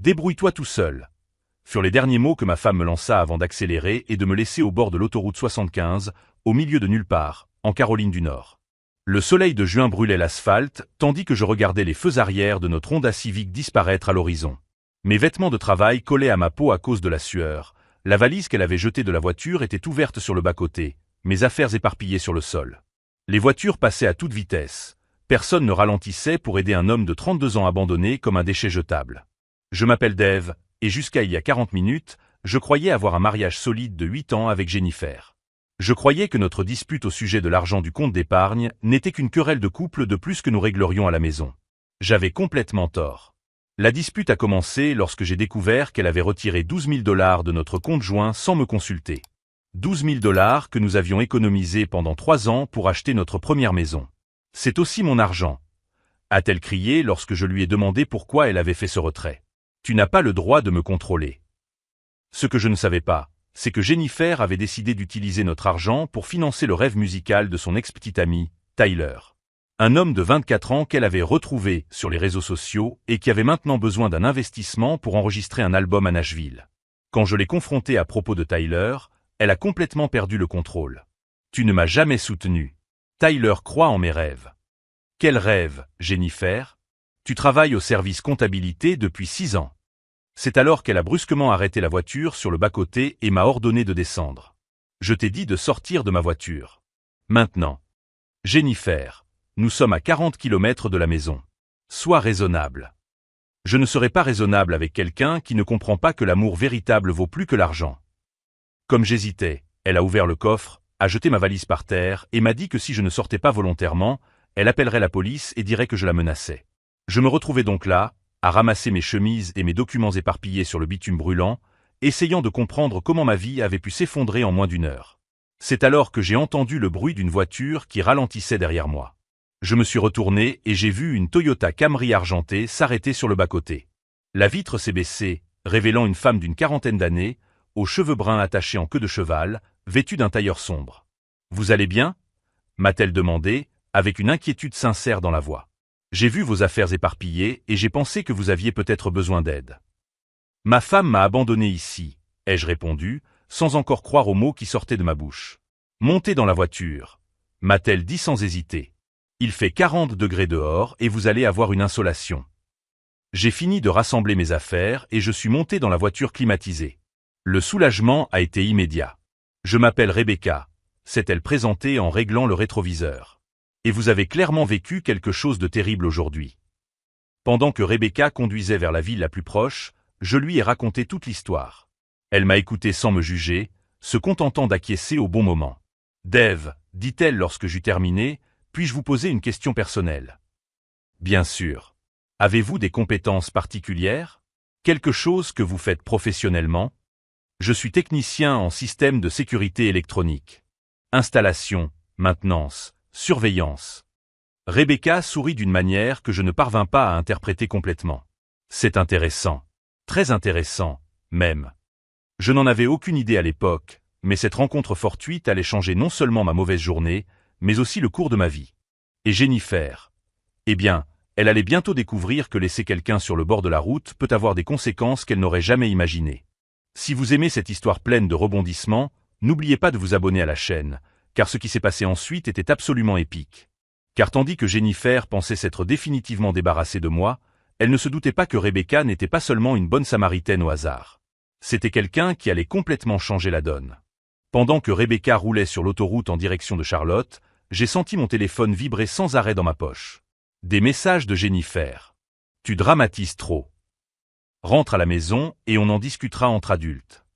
Débrouille-toi tout seul, furent les derniers mots que ma femme me lança avant d'accélérer et de me laisser au bord de l'autoroute 75, au milieu de nulle part, en Caroline du Nord. Le soleil de juin brûlait l'asphalte, tandis que je regardais les feux arrière de notre Honda Civic disparaître à l'horizon. Mes vêtements de travail collaient à ma peau à cause de la sueur. La valise qu'elle avait jetée de la voiture était ouverte sur le bas-côté, mes affaires éparpillées sur le sol. Les voitures passaient à toute vitesse. Personne ne ralentissait pour aider un homme de 32 ans abandonné comme un déchet jetable. Je m'appelle Dave, et jusqu'à il y a 40 minutes, je croyais avoir un mariage solide de 8 ans avec Jennifer. Je croyais que notre dispute au sujet de l'argent du compte d'épargne n'était qu'une querelle de couple de plus que nous réglerions à la maison. J'avais complètement tort. La dispute a commencé lorsque j'ai découvert qu'elle avait retiré 12 000 $ de notre compte joint sans me consulter. 12 000 $ que nous avions économisés pendant 3 ans pour acheter notre première maison. C'est aussi mon argent, a-t-elle crié lorsque je lui ai demandé pourquoi elle avait fait ce retrait. Tu n'as pas le droit de me contrôler. Ce que je ne savais pas, c'est que Jennifer avait décidé d'utiliser notre argent pour financer le rêve musical de son ex-petit ami, Tyler. Un homme de 24 ans qu'elle avait retrouvé sur les réseaux sociaux et qui avait maintenant besoin d'un investissement pour enregistrer un album à Nashville. Quand je l'ai confrontée à propos de Tyler, elle a complètement perdu le contrôle. Tu ne m'as jamais soutenu. Tyler croit en mes rêves. Quel rêve, Jennifer? Tu travailles au service comptabilité depuis 6 ans. C'est alors qu'elle a brusquement arrêté la voiture sur le bas-côté et m'a ordonné de descendre. Je t'ai dit de sortir de ma voiture. Maintenant. Jennifer, nous sommes à 40 km de la maison. Sois raisonnable. Je ne serai pas raisonnable avec quelqu'un qui ne comprend pas que l'amour véritable vaut plus que l'argent. Comme j'hésitais, elle a ouvert le coffre, a jeté ma valise par terre et m'a dit que si je ne sortais pas volontairement, elle appellerait la police et dirait que je la menaçais. Je me retrouvais donc là, à ramasser mes chemises et mes documents éparpillés sur le bitume brûlant, essayant de comprendre comment ma vie avait pu s'effondrer en moins d'1 heure. C'est alors que j'ai entendu le bruit d'une voiture qui ralentissait derrière moi. Je me suis retourné et j'ai vu une Toyota Camry argentée s'arrêter sur le bas-côté. La vitre s'est baissée, révélant une femme d'une 40aine d'années, aux cheveux bruns attachés en queue de cheval, vêtue d'un tailleur sombre. « Vous allez bien ?» m'a-t-elle demandé, avec une inquiétude sincère dans la voix. « J'ai vu vos affaires éparpillées et j'ai pensé que vous aviez peut-être besoin d'aide. »« Ma femme m'a abandonné ici, » ai-je répondu, sans encore croire aux mots qui sortaient de ma bouche. « Montez dans la voiture, » m'a-t-elle dit sans hésiter. « Il fait 40 degrés dehors et vous allez avoir une insolation. » J'ai fini de rassembler mes affaires et je suis monté dans la voiture climatisée. Le soulagement a été immédiat. « Je m'appelle Rebecca », s'est-elle présentée en réglant le rétroviseur. « Et vous avez clairement vécu quelque chose de terrible aujourd'hui. » Pendant que Rebecca conduisait vers la ville la plus proche, je lui ai raconté toute l'histoire. Elle m'a écouté sans me juger, se contentant d'acquiescer au bon moment. « Dave, dit-elle lorsque j'eus terminé, puis-je vous poser une question personnelle? » « Bien sûr. Avez-vous des compétences particulières? Quelque chose que vous faites professionnellement? » « Je suis technicien en système de sécurité électronique. Installation, maintenance, surveillance. » Rebecca sourit d'une manière que je ne parvins pas à interpréter complètement. C'est intéressant. Très intéressant, même. Je n'en avais aucune idée à l'époque, mais cette rencontre fortuite allait changer non seulement ma mauvaise journée, mais aussi le cours de ma vie. Et Jennifer? Eh bien, elle allait bientôt découvrir que laisser quelqu'un sur le bord de la route peut avoir des conséquences qu'elle n'aurait jamais imaginées. Si vous aimez cette histoire pleine de rebondissements, n'oubliez pas de vous abonner à la chaîne, car ce qui s'est passé ensuite était absolument épique. Car tandis que Jennifer pensait s'être définitivement débarrassée de moi, elle ne se doutait pas que Rebecca n'était pas seulement une bonne samaritaine au hasard. C'était quelqu'un qui allait complètement changer la donne. Pendant que Rebecca roulait sur l'autoroute en direction de Charlotte, j'ai senti mon téléphone vibrer sans arrêt dans ma poche. Des messages de Jennifer. « Tu dramatises trop. Rentre à la maison et on en discutera entre adultes. »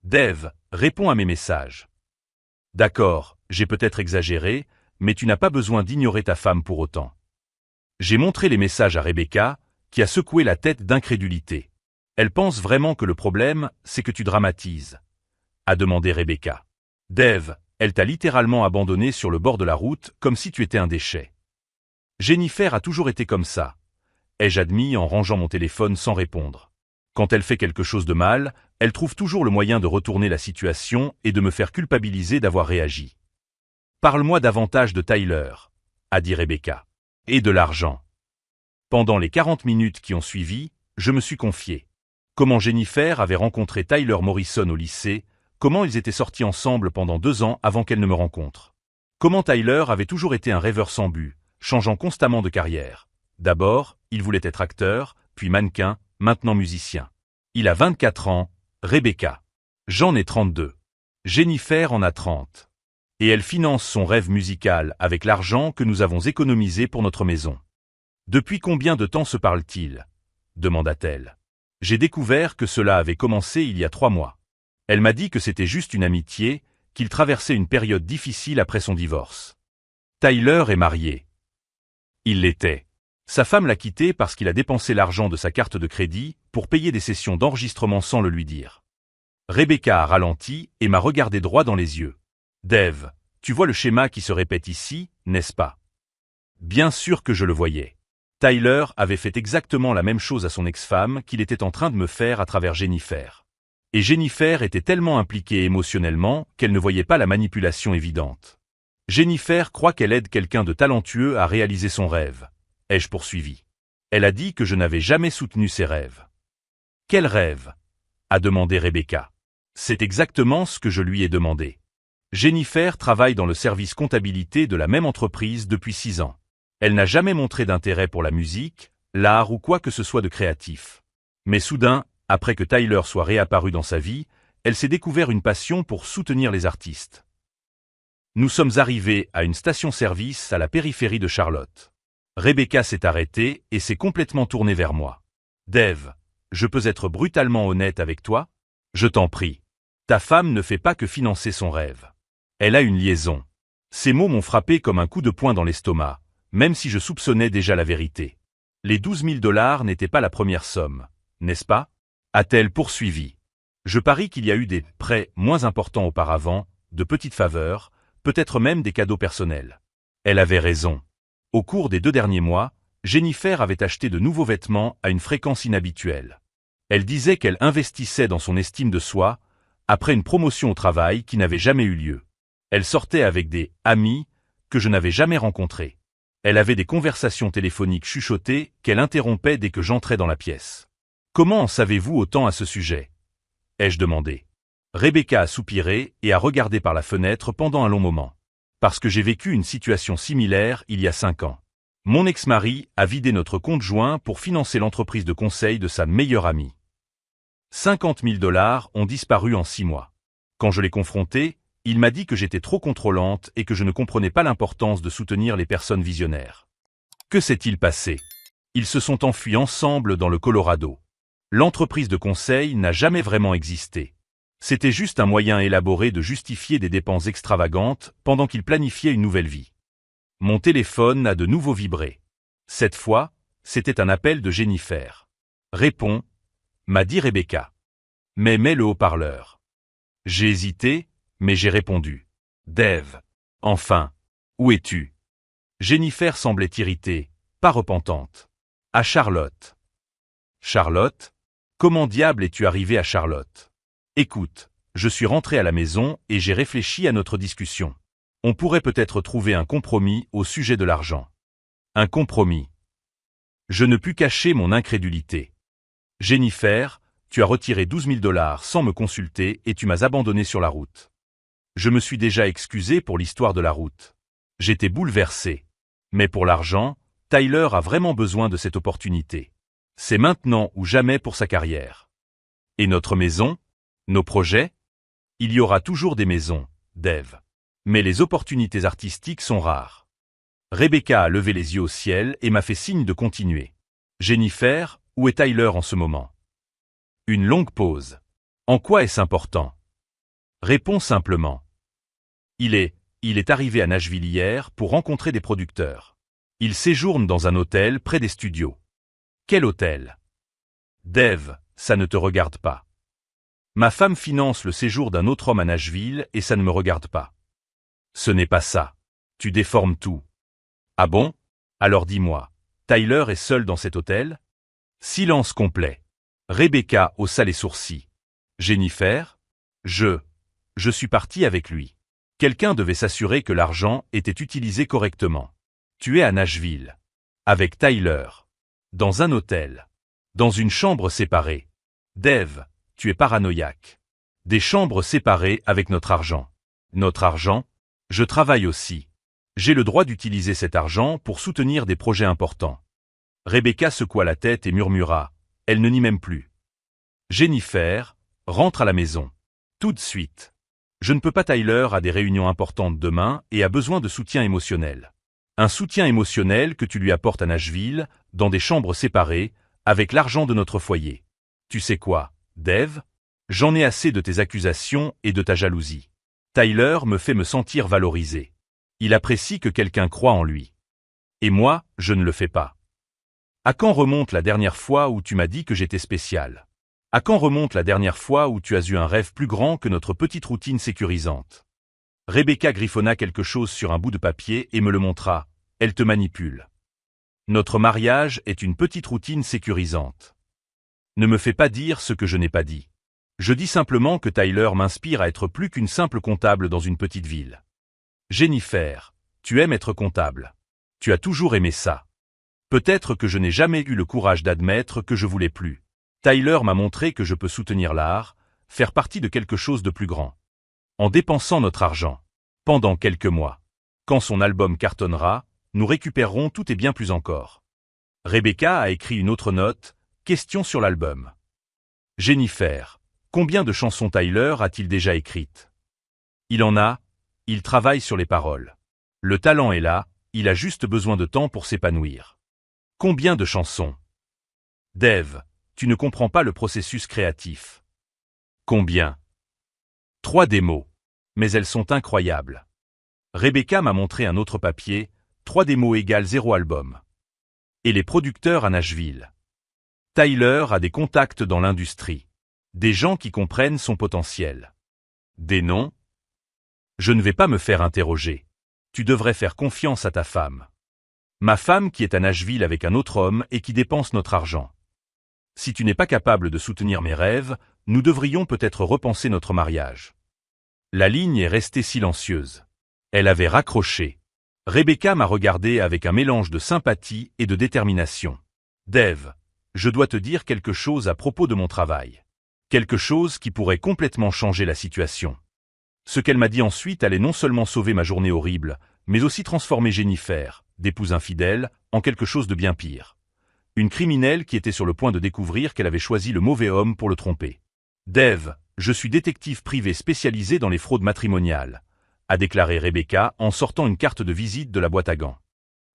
Dave, réponds à mes messages. D'accord, j'ai peut-être exagéré, mais tu n'as pas besoin d'ignorer ta femme pour autant. J'ai montré les messages à Rebecca, qui a secoué la tête d'incrédulité. Elle pense vraiment que le problème, c'est que tu dramatises, a demandé Rebecca. Dave, elle t'a littéralement abandonné sur le bord de la route comme si tu étais un déchet. Jennifer a toujours été comme ça, ai-je admis en rangeant mon téléphone sans répondre. Quand elle fait quelque chose de mal, elle trouve toujours le moyen de retourner la situation et de me faire culpabiliser d'avoir réagi. Parle-moi davantage de Tyler, a dit Rebecca. Et de l'argent. Pendant les 40 minutes qui ont suivi, Je me suis confié. Comment Jennifer avait rencontré Tyler Morrison au lycée, comment ils étaient sortis ensemble pendant 2 ans avant qu'elle ne me rencontre. Comment Tyler avait toujours été un rêveur sans but, changeant constamment de carrière. D'abord, il voulait être acteur, puis mannequin, maintenant musicien. Il a 24 ans, Rebecca. J'en ai 32. Jennifer en a 30. Et elle finance son rêve musical avec l'argent que nous avons économisé pour notre maison. Depuis combien de temps se parle-t-il ? Demanda-t-elle. J'ai découvert que cela avait commencé il y a 3 mois. Elle m'a dit que c'était juste une amitié, qu'il traversait une période difficile après son divorce. Tyler est marié. Il l'était. Sa femme l'a quitté parce qu'il a dépensé l'argent de sa carte de crédit pour payer des sessions d'enregistrement sans le lui dire. Rebecca a ralenti et m'a regardé droit dans les yeux. Dave, tu vois le schéma qui se répète ici, n'est-ce pas? Bien sûr que je le voyais. Tyler avait fait exactement la même chose à son ex-femme qu'il était en train de me faire à travers Jennifer. Et Jennifer était tellement impliquée émotionnellement qu'elle ne voyait pas la manipulation évidente. Jennifer croit qu'elle aide quelqu'un de talentueux à réaliser son rêve. Ai-je poursuivi. Elle a dit que je n'avais jamais soutenu ses rêves. Quel rêve? A demandé Rebecca. C'est exactement ce que je lui ai demandé. Jennifer travaille dans le service comptabilité de la même entreprise depuis 6 ans. Elle n'a jamais montré d'intérêt pour la musique, l'art ou quoi que ce soit de créatif. Mais soudain, après que Tyler soit réapparu dans sa vie, elle s'est découvert une passion pour soutenir les artistes. Nous sommes arrivés à une station-service à la périphérie de Charlotte. Rebecca s'est arrêtée et s'est complètement tournée vers moi. Dave, je peux être brutalement honnête avec toi? Je t'en prie. Ta femme ne fait pas que financer son rêve. Elle a une liaison. Ces mots m'ont frappé comme un coup de poing dans l'estomac, même si je soupçonnais déjà la vérité. Les 12 000 $ n'étaient pas la première somme, n'est-ce pas? A-t-elle poursuivi. Je parie qu'il y a eu des prêts moins importants auparavant, de petites faveurs, peut-être même des cadeaux personnels. Elle avait raison. Au cours des 2 derniers mois, Jennifer avait acheté de nouveaux vêtements à une fréquence inhabituelle. Elle disait qu'elle investissait dans son estime de soi, après une promotion au travail qui n'avait jamais eu lieu. Elle sortait avec des « amis » que je n'avais jamais rencontrés. Elle avait des conversations téléphoniques chuchotées qu'elle interrompait dès que j'entrais dans la pièce. « Comment en savez-vous autant à ce sujet ?» ai-je demandé. Rebecca a soupiré et a regardé par la fenêtre pendant un long moment. Parce que j'ai vécu une situation similaire il y a 5 ans. Mon ex-mari a vidé notre compte joint pour financer l'entreprise de conseil de sa meilleure amie. 50 000 $ ont disparu en 6 mois. Quand je l'ai confronté, il m'a dit que j'étais trop contrôlante et que je ne comprenais pas l'importance de soutenir les personnes visionnaires. Que s'est-il passé? Ils se sont enfuis ensemble dans le Colorado. L'entreprise de conseil n'a jamais vraiment existé. C'était juste un moyen élaboré de justifier des dépenses extravagantes pendant qu'il planifiait une nouvelle vie. Mon téléphone a de nouveau vibré. Cette fois, c'était un appel de Jennifer. « Réponds », m'a dit Rebecca. Mais mets le haut-parleur. J'ai hésité, mais j'ai répondu. « Dave. Enfin. Où es-tu » Jennifer semblait irritée, pas repentante. « À Charlotte. » Charlotte? Comment diable es-tu arrivé à Charlotte? Écoute, je suis rentré à la maison et j'ai réfléchi à notre discussion. On pourrait peut-être trouver un compromis au sujet de l'argent. Un compromis. Je ne pus cacher mon incrédulité. Jennifer, tu as retiré 12 000 $ sans me consulter et tu m'as abandonné sur la route. Je me suis déjà excusé pour l'histoire de la route. J'étais bouleversé. Mais pour l'argent, Tyler a vraiment besoin de cette opportunité. C'est maintenant ou jamais pour sa carrière. Et notre maison? Nos projets? Il y aura toujours des maisons, Dave. Mais les opportunités artistiques sont rares. Rebecca a levé les yeux au ciel et m'a fait signe de continuer. Jennifer, où est Tyler en ce moment? Une longue pause. En quoi est-ce important? Réponds simplement. Il est arrivé à Nashville hier pour rencontrer des producteurs. Il séjourne dans un hôtel près des studios. Quel hôtel? Dave, ça ne te regarde pas. Ma femme finance le séjour d'un autre homme à Nashville et ça ne me regarde pas. Ce n'est pas ça. Tu déformes tout. Ah bon? Alors dis-moi, Tyler est seul dans cet hôtel? Silence complet. Rebecca haussa les sourcils. Jennifer? Je suis parti avec lui. Quelqu'un devait s'assurer que l'argent était utilisé correctement. Tu es à Nashville. Avec Tyler. Dans un hôtel. Dans une chambre séparée. Dave, tu es paranoïaque. Des chambres séparées avec notre argent. Notre argent? Je travaille aussi. J'ai le droit d'utiliser cet argent pour soutenir des projets importants. Rebecca secoua la tête et murmura. Elle ne nie même plus. Jennifer, rentre à la maison. Tout de suite. Je ne peux pas. Tyler a des réunions importantes demain et a besoin de soutien émotionnel. Un soutien émotionnel que tu lui apportes à Nashville, dans des chambres séparées, avec l'argent de notre foyer. Tu sais quoi, Dave? J'en ai assez de tes accusations et de ta jalousie. Tyler me fait me sentir valorisé. Il apprécie que quelqu'un croie en lui. Et moi, je ne le fais pas. À quand remonte la dernière fois où tu m'as dit que j'étais spécial? À quand remonte la dernière fois où tu as eu un rêve plus grand que notre petite routine sécurisante? Rebecca griffonna quelque chose sur un bout de papier et me le montra. Elle te manipule. Notre mariage est une petite routine sécurisante. Ne me fais pas dire ce que je n'ai pas dit. Je dis simplement que Tyler m'inspire à être plus qu'une simple comptable dans une petite ville. Jennifer, tu aimes être comptable. Tu as toujours aimé ça. Peut-être que je n'ai jamais eu le courage d'admettre que je voulais plus. Tyler m'a montré que je peux soutenir l'art, faire partie de quelque chose de plus grand. En dépensant notre argent. Pendant quelques mois. Quand son album cartonnera, nous récupérerons tout et bien plus encore. Rebecca a écrit une autre note, question sur l'album. Jennifer, combien de chansons Tyler a-t-il déjà écrites? Il en a, il travaille sur les paroles. Le talent est là, il a juste besoin de temps pour s'épanouir. Combien de chansons? Dave, tu ne comprends pas le processus créatif. Combien? 3 démos. Mais elles sont incroyables. Rebecca m'a montré un autre papier, 3 démos égale 0 album. Et les producteurs à Nashville. Tyler a des contacts dans l'industrie. Des gens qui comprennent son potentiel. Des noms? Je ne vais pas me faire interroger. Tu devrais faire confiance à ta femme. Ma femme qui est à Nashville avec un autre homme et qui dépense notre argent. Si tu n'es pas capable de soutenir mes rêves, nous devrions peut-être repenser notre mariage. La ligne est restée silencieuse. Elle avait raccroché. Rebecca m'a regardé avec un mélange de sympathie et de détermination. Dave, je dois te dire quelque chose à propos de mon travail. Quelque chose qui pourrait complètement changer la situation. Ce qu'elle m'a dit ensuite allait non seulement sauver ma journée horrible, mais aussi transformer Jennifer, d'épouse infidèle, en quelque chose de bien pire. Une criminelle qui était sur le point de découvrir qu'elle avait choisi le mauvais homme pour le tromper. Dave, je suis détective privé spécialisé dans les fraudes matrimoniales, a déclaré Rebecca en sortant une carte de visite de la boîte à gants.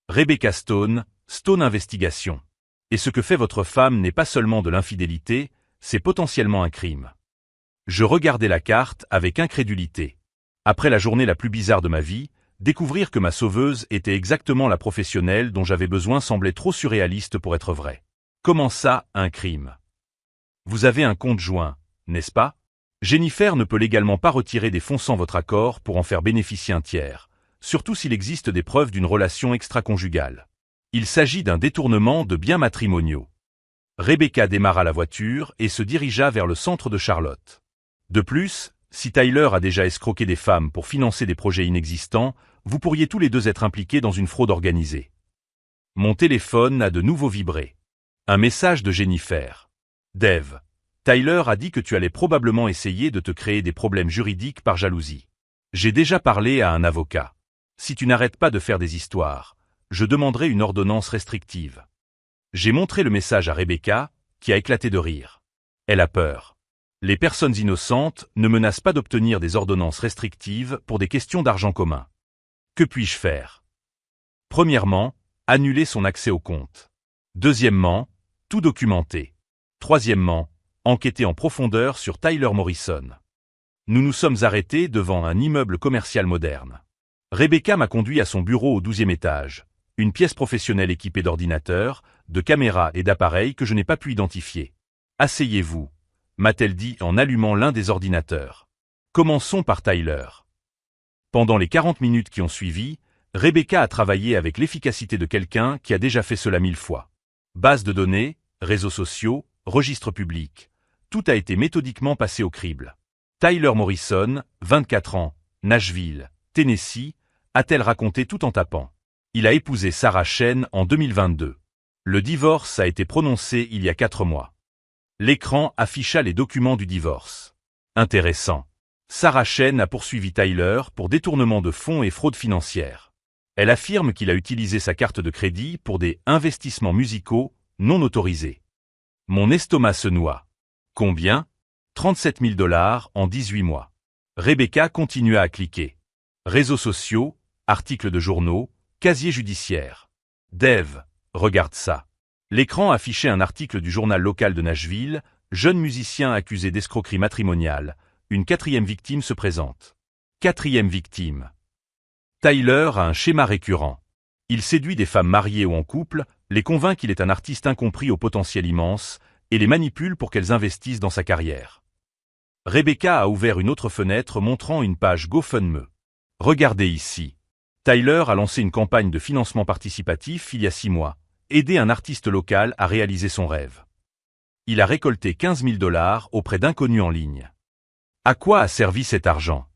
Rebecca Stone, Stone Investigation. Et ce que fait votre femme n'est pas seulement de l'infidélité, c'est potentiellement un crime. Je regardais la carte avec incrédulité. Après la journée la plus bizarre de ma vie, découvrir que ma sauveuse était exactement la professionnelle dont j'avais besoin semblait trop surréaliste pour être vrai. Comment ça, un crime? Vous avez un compte joint, n'est-ce pas? Jennifer ne peut légalement pas retirer des fonds sans votre accord pour en faire bénéficier un tiers, surtout s'il existe des preuves d'une relation extra-conjugale. Il s'agit d'un détournement de biens matrimoniaux. Rebecca démarra la voiture et se dirigea vers le centre de Charlotte. De plus, si Tyler a déjà escroqué des femmes pour financer des projets inexistants, vous pourriez tous les deux être impliqués dans une fraude organisée. Mon téléphone a de nouveau vibré. Un message de Jennifer. Dave, Tyler a dit que tu allais probablement essayer de te créer des problèmes juridiques par jalousie. J'ai déjà parlé à un avocat. Si tu n'arrêtes pas de faire des histoires, je demanderai une ordonnance restrictive. J'ai montré le message à Rebecca, qui a éclaté de rire. Elle a peur. Les personnes innocentes ne menacent pas d'obtenir des ordonnances restrictives pour des questions d'argent commun. Que puis-je faire? Premièrement, annuler son accès au compte. Deuxièmement, tout documenter. Troisièmement, enquêter en profondeur sur Tyler Morrison. Nous nous sommes arrêtés devant un immeuble commercial moderne. Rebecca m'a conduit à son bureau au 12e étage, une pièce professionnelle équipée d'ordinateurs, de caméras et d'appareils que je n'ai pas pu identifier. Asseyez-vous, m'a-t-elle dit en allumant l'un des ordinateurs. Commençons par Tyler. Pendant les 40 minutes qui ont suivi, Rebecca a travaillé avec l'efficacité de quelqu'un qui a déjà fait cela 1000 fois. Base de données, réseaux sociaux, registres publics. Tout a été méthodiquement passé au crible. Tyler Morrison, 24 ans, Nashville, Tennessee, a-t-elle raconté tout en tapant. Il a épousé Sarah Chen en 2022. Le divorce a été prononcé il y a 4 mois. L'écran afficha les documents du divorce. Intéressant. Sarah Chen a poursuivi Tyler pour détournement de fonds et fraude financière. Elle affirme qu'il a utilisé sa carte de crédit pour des investissements musicaux non autorisés. Mon estomac se noie. Combien? 37 000 $ en 18 mois. Rebecca continua à cliquer. Réseaux sociaux, articles de journaux, casier judiciaire. Dave, regarde ça. L'écran affichait un article du journal local de Nashville, jeune musicien accusé d'escroquerie matrimoniale, une 4e victime se présente. 4e victime. Tyler a un schéma récurrent. Il séduit des femmes mariées ou en couple, les convainc qu'il est un artiste incompris au potentiel immense, et les manipule pour qu'elles investissent dans sa carrière. Rebecca a ouvert une autre fenêtre montrant une page GoFundMe. Regardez ici. Tyler a lancé une campagne de financement participatif il y a 6 mois, aider un artiste local à réaliser son rêve. Il a récolté 15 000 $ auprès d'inconnus en ligne. À quoi a servi cet argent?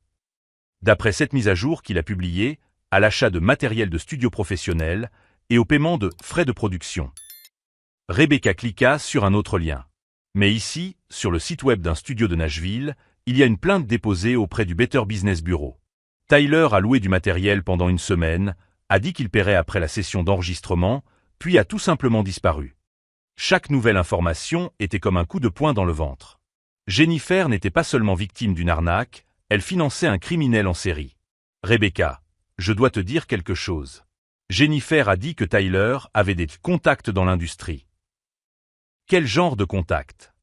D'après cette mise à jour qu'il a publiée, à l'achat de matériel de studio professionnel et au paiement de frais de production. Rebecca cliqua sur un autre lien. Mais ici, sur le site web d'un studio de Nashville, il y a une plainte déposée auprès du Better Business Bureau. Tyler a loué du matériel pendant une semaine, a dit qu'il paierait après la session d'enregistrement, puis a tout simplement disparu. Chaque nouvelle information était comme un coup de poing dans le ventre. Jennifer n'était pas seulement victime d'une arnaque, elle finançait un criminel en série. Rebecca, je dois te dire quelque chose. Jennifer a dit que Tyler avait des contacts dans l'industrie. Quel genre de contacts?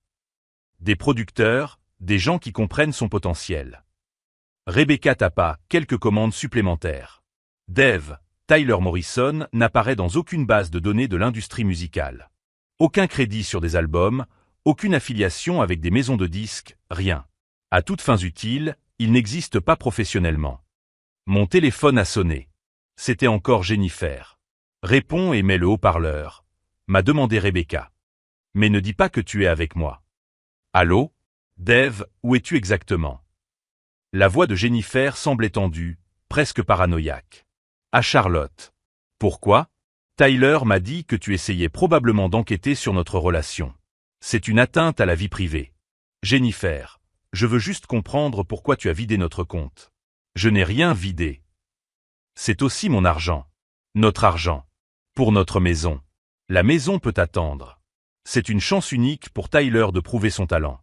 Des producteurs, des gens qui comprennent son potentiel. Rebecca tapa quelques commandes supplémentaires. Dave, Tyler Morrison n'apparaît dans aucune base de données de l'industrie musicale. Aucun crédit sur des albums, aucune affiliation avec des maisons de disques, rien. À toutes fins utiles, il n'existe pas professionnellement. Mon téléphone a sonné. C'était encore Jennifer. Réponds et mets le haut-parleur, m'a demandé Rebecca. Mais ne dis pas que tu es avec moi. Allô? Dave, où es-tu exactement? La voix de Jennifer semblait tendue, presque paranoïaque. À Charlotte. Pourquoi? Tyler m'a dit que tu essayais probablement d'enquêter sur notre relation. C'est une atteinte à la vie privée. Jennifer, je veux juste comprendre pourquoi tu as vidé notre compte. Je n'ai rien vidé. C'est aussi mon argent. Notre argent. Pour notre maison. La maison peut attendre. C'est une chance unique pour Tyler de prouver son talent.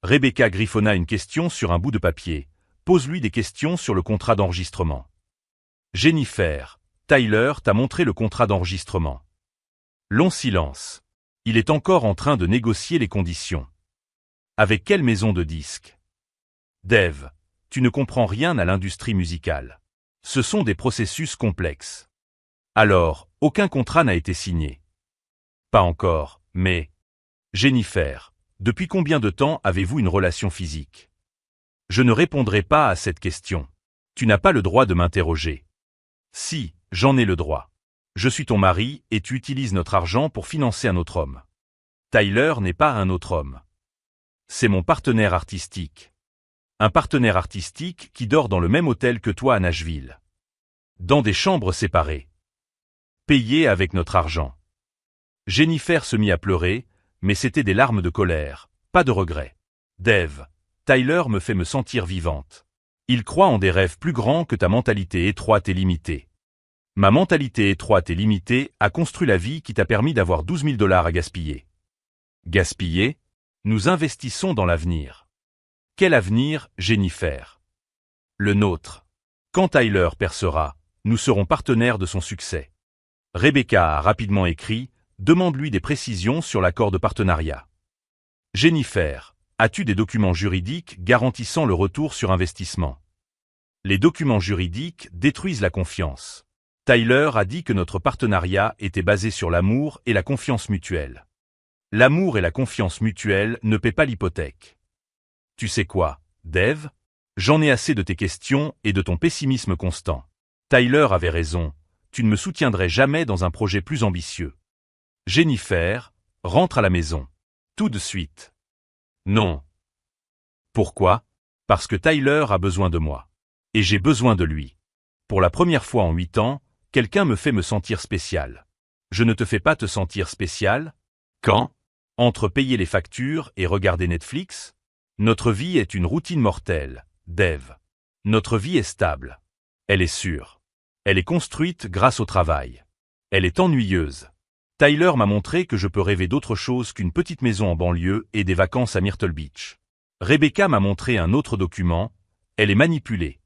Rebecca griffonna une question sur un bout de papier. Pose-lui des questions sur le contrat d'enregistrement. Jennifer, Tyler t'a montré le contrat d'enregistrement. Long silence. Il est encore en train de négocier les conditions. Avec quelle maison de disques? Dave, tu ne comprends rien à l'industrie musicale. Ce sont des processus complexes. Alors, aucun contrat n'a été signé. Pas encore, mais... Jennifer, depuis combien de temps avez-vous une relation physique? Je ne répondrai pas à cette question. Tu n'as pas le droit de m'interroger. Si, j'en ai le droit. Je suis ton mari et tu utilises notre argent pour financer un autre homme. Tyler n'est pas un autre homme. C'est mon partenaire artistique. Un partenaire artistique qui dort dans le même hôtel que toi à Nashville. Dans des chambres séparées. Payé avec notre argent. Jennifer se mit à pleurer, mais c'était des larmes de colère, pas de regret. Dave, Tyler me fait me sentir vivante. Il croit en des rêves plus grands que ta mentalité étroite et limitée. Ma mentalité étroite et limitée a construit la vie qui t'a permis d'avoir 12 000 $ à gaspiller. Gaspiller? Nous investissons dans l'avenir. Quel avenir, Jennifer? Le nôtre. Quand Tyler percera, nous serons partenaires de son succès. Rebecca a rapidement écrit, demande-lui des précisions sur l'accord de partenariat. Jennifer, as-tu des documents juridiques garantissant le retour sur investissement? Les documents juridiques détruisent la confiance. Tyler a dit que notre partenariat était basé sur l'amour et la confiance mutuelle. L'amour et la confiance mutuelle ne paient pas l'hypothèque. Tu sais quoi, Dave? J'en ai assez de tes questions et de ton pessimisme constant. Tyler avait raison, tu ne me soutiendrais jamais dans un projet plus ambitieux. Jennifer, rentre à la maison. Tout de suite. Non. Pourquoi? Parce que Tyler a besoin de moi. Et j'ai besoin de lui. Pour la première fois en 8 ans, quelqu'un me fait me sentir spécial. Je ne te fais pas te sentir spécial? Quand? Entre payer les factures et regarder Netflix? Notre vie est une routine mortelle, Dave. Notre vie est stable. Elle est sûre. Elle est construite grâce au travail. Elle est ennuyeuse. Tyler m'a montré que je peux rêver d'autre chose qu'une petite maison en banlieue et des vacances à Myrtle Beach. Rebecca m'a montré un autre document. Elle est manipulée.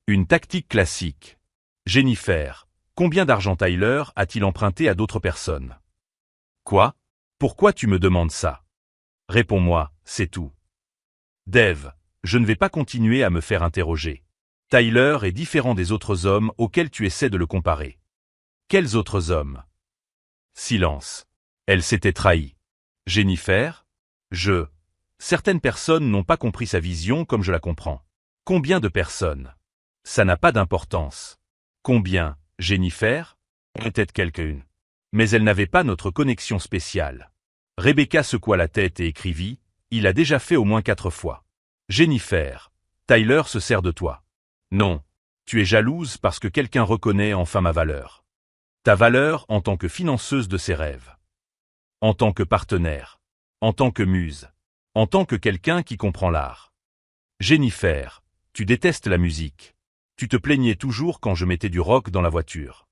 Une tactique classique. Jennifer, combien d'argent Tyler a-t-il emprunté à d'autres personnes? Quoi? Pourquoi tu me demandes ça? Réponds-moi, c'est tout. Dave, je ne vais pas continuer à me faire interroger. Tyler est différent des autres hommes auxquels tu essaies de le comparer. Quels autres hommes? Silence. Elle s'était trahie. Jennifer? Certaines personnes n'ont pas compris sa vision comme je la comprends. Combien de personnes? Ça n'a pas d'importance. Combien, Jennifer? Peut-être quelqu'une. Mais elle n'avait pas notre connexion spéciale. Rebecca secoua la tête et écrivit, « Il a déjà fait au moins 4 fois. » Jennifer, Tyler se sert de toi. Non, tu es jalouse parce que quelqu'un reconnaît enfin ma valeur. Ta valeur en tant que financeuse de ses rêves. En tant que partenaire. En tant que muse. En tant que quelqu'un qui comprend l'art. Jennifer, tu détestes la musique. Tu te plaignais toujours quand je mettais du rock dans la voiture.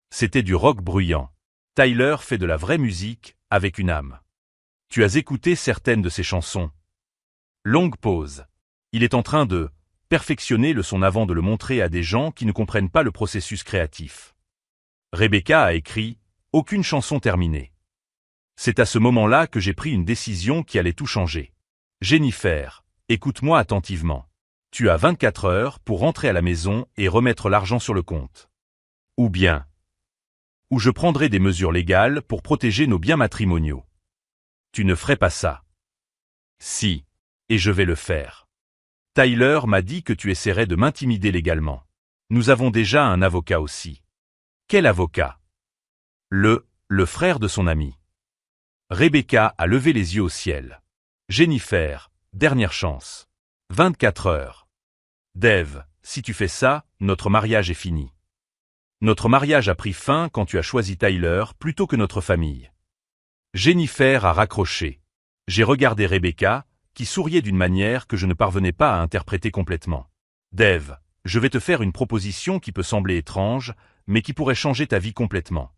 C'était du rock bruyant. Tyler fait de la vraie musique, avec une âme. Tu as écouté certaines de ses chansons. Longue pause. Il est en train de perfectionner le son avant de le montrer à des gens qui ne comprennent pas le processus créatif. Rebecca a écrit « Aucune chanson terminée ». C'est à ce moment-là que j'ai pris une décision qui allait tout changer. Jennifer, écoute-moi attentivement. Tu as 24 heures pour rentrer à la maison et remettre l'argent sur le compte. Ou bien, je prendrai des mesures légales pour protéger nos biens matrimoniaux. Tu ne ferais pas ça. Si, et je vais le faire. Tyler m'a dit que tu essaierais de m'intimider légalement. Nous avons déjà un avocat aussi. Quel avocat? Le frère de son ami. Rebecca a levé les yeux au ciel. Jennifer, dernière chance. 24 heures. Dave, si tu fais ça, notre mariage est fini. Notre mariage a pris fin quand tu as choisi Tyler plutôt que notre famille. Jennifer a raccroché. J'ai regardé Rebecca, qui souriait d'une manière que je ne parvenais pas à interpréter complètement. Dave, je vais te faire une proposition qui peut sembler étrange, mais qui pourrait changer ta vie complètement.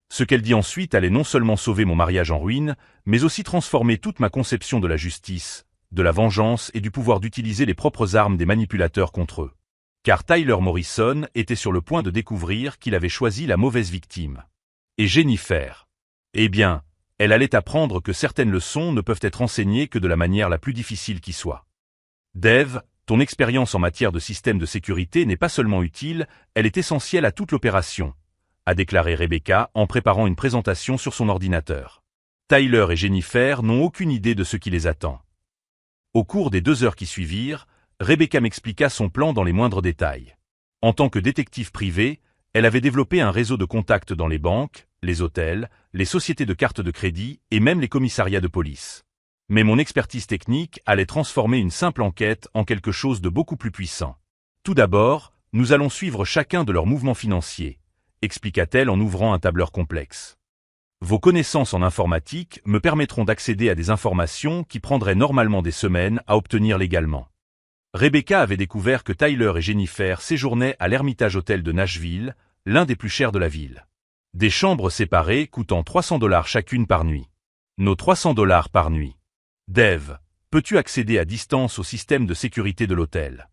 Ce qu'elle dit ensuite allait non seulement sauver mon mariage en ruine, mais aussi transformer toute ma conception de la justice, de la vengeance et du pouvoir d'utiliser les propres armes des manipulateurs contre eux. Car Tyler Morrison était sur le point de découvrir qu'il avait choisi la mauvaise victime. Et Jennifer? Eh bien, elle allait apprendre que certaines leçons ne peuvent être enseignées que de la manière la plus difficile qui soit. Dave, ton expérience en matière de système de sécurité n'est pas seulement utile, elle est essentielle à toute l'opération, a déclaré Rebecca en préparant une présentation sur son ordinateur. Tyler et Jennifer n'ont aucune idée de ce qui les attend. Au cours des 2 heures qui suivirent, Rebecca m'expliqua son plan dans les moindres détails. En tant que détective privé, elle avait développé un réseau de contacts dans les banques, les hôtels, les sociétés de cartes de crédit et même les commissariats de police. Mais mon expertise technique allait transformer une simple enquête en quelque chose de beaucoup plus puissant. Tout d'abord, nous allons suivre chacun de leurs mouvements financiers, expliqua-t-elle en ouvrant un tableur complexe. Vos connaissances en informatique me permettront d'accéder à des informations qui prendraient normalement des semaines à obtenir légalement. Rebecca avait découvert que Tyler et Jennifer séjournaient à l'Hermitage Hotel de Nashville, l'un des plus chers de la ville. Des chambres séparées coûtant $300 chacune par nuit. Nos $300 par nuit. Dave, peux-tu accéder à distance au système de sécurité de l'hôtel?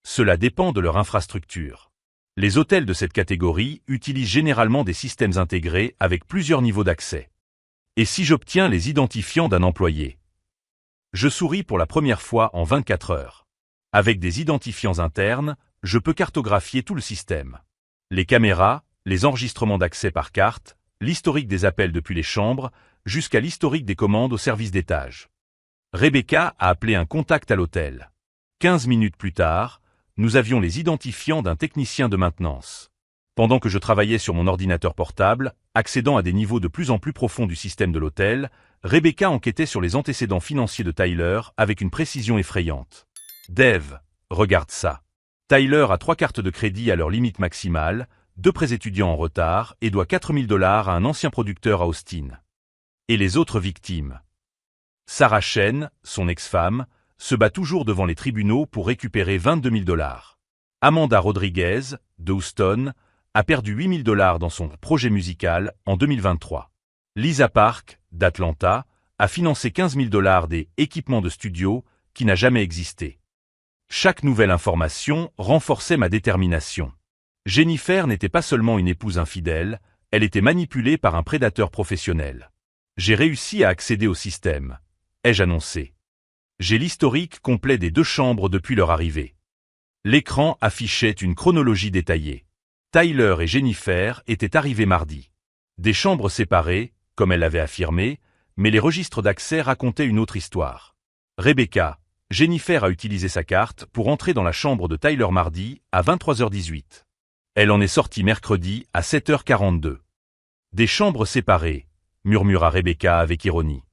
Cela dépend de leur infrastructure. Les hôtels de cette catégorie utilisent généralement des systèmes intégrés avec plusieurs niveaux d'accès. Et si j'obtiens les identifiants d'un employé? Je souris pour la première fois en 24 heures. Avec des identifiants internes, je peux cartographier tout le système. Les caméras, les enregistrements d'accès par carte, l'historique des appels depuis les chambres, jusqu'à l'historique des commandes au service d'étage. Rebecca a appelé un contact à l'hôtel. 15 minutes plus tard, nous avions les identifiants d'un technicien de maintenance. Pendant que je travaillais sur mon ordinateur portable, accédant à des niveaux de plus en plus profonds du système de l'hôtel, Rebecca enquêtait sur les antécédents financiers de Tyler avec une précision effrayante. Dave, regarde ça. Tyler a 3 cartes de crédit à leur limite maximale, 2 prêts étudiants en retard et doit $4000 à un ancien producteur à Austin. Et les autres victimes? Sarah Chen, son ex-femme, se bat toujours devant les tribunaux pour récupérer $22 000. Amanda Rodriguez, de Houston, a perdu $8000 dans son projet musical en 2023. Lisa Park, d'Atlanta, a financé $15 000 des équipements de studio qui n'a jamais existé. Chaque nouvelle information renforçait ma détermination. Jennifer n'était pas seulement une épouse infidèle, elle était manipulée par un prédateur professionnel. J'ai réussi à accéder au système, ai-je annoncé. J'ai l'historique complet des 2 chambres depuis leur arrivée. L'écran affichait une chronologie détaillée. Tyler et Jennifer étaient arrivés mardi. Des chambres séparées, comme elle l'avait affirmé, mais les registres d'accès racontaient une autre histoire. Rebecca, Jennifer a utilisé sa carte pour entrer dans la chambre de Tyler mardi à 23h18. Elle en est sortie mercredi à 7h42. Des chambres séparées, murmura Rebecca avec ironie.